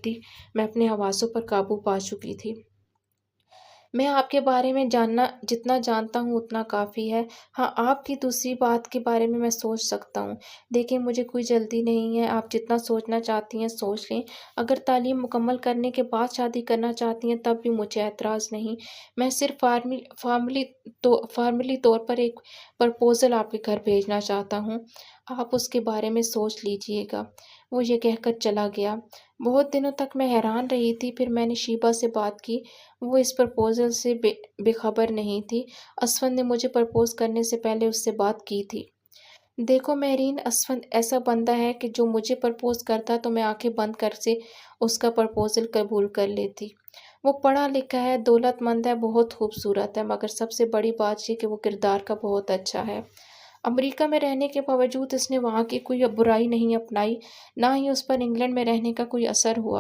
करती मैं अपने हवासों पर काबू पा चुकी थी। मैं आपके बारे में जितना जानता हूँ उतना काफ़ी है। हाँ, आपकी दूसरी बात के बारे में मैं सोच सकता हूँ। देखिए, मुझे कोई जल्दी नहीं है, आप जितना सोचना चाहती हैं सोच लें। अगर तालीम मुकम्मल करने के बाद शादी करना चाहती हैं तब भी मुझे ऐतराज़ नहीं। मैं सिर्फ़ फ़ॉर्मली तौर पर एक प्रपोज़ल आपके घर भेजना चाहता हूँ। आप उसके बारे में सोच लीजिएगा। वो ये कहकर चला गया। बहुत दिनों तक मैं हैरान रही थी, फिर मैंने शीबा से बात की। वो इस प्रपोज़ल से बेखबर नहीं थी। असफंद ने मुझे प्रपोज़ करने से पहले उससे बात की थी। देखो मेहरीन, असफंद ऐसा बंदा है कि जो मुझे प्रपोज़ करता तो मैं आंखें बंद कर से उसका प्रपोज़ल कबूल कर लेती। वो पढ़ा लिखा है, दौलतमंद है, बहुत खूबसूरत है, मगर सबसे बड़ी बात ये कि वो किरदार का बहुत अच्छा है। अमेरिका में रहने के बावजूद इसने वहाँ की कोई बुराई नहीं अपनाई, ना ही उस पर इंग्लैंड में रहने का कोई असर हुआ।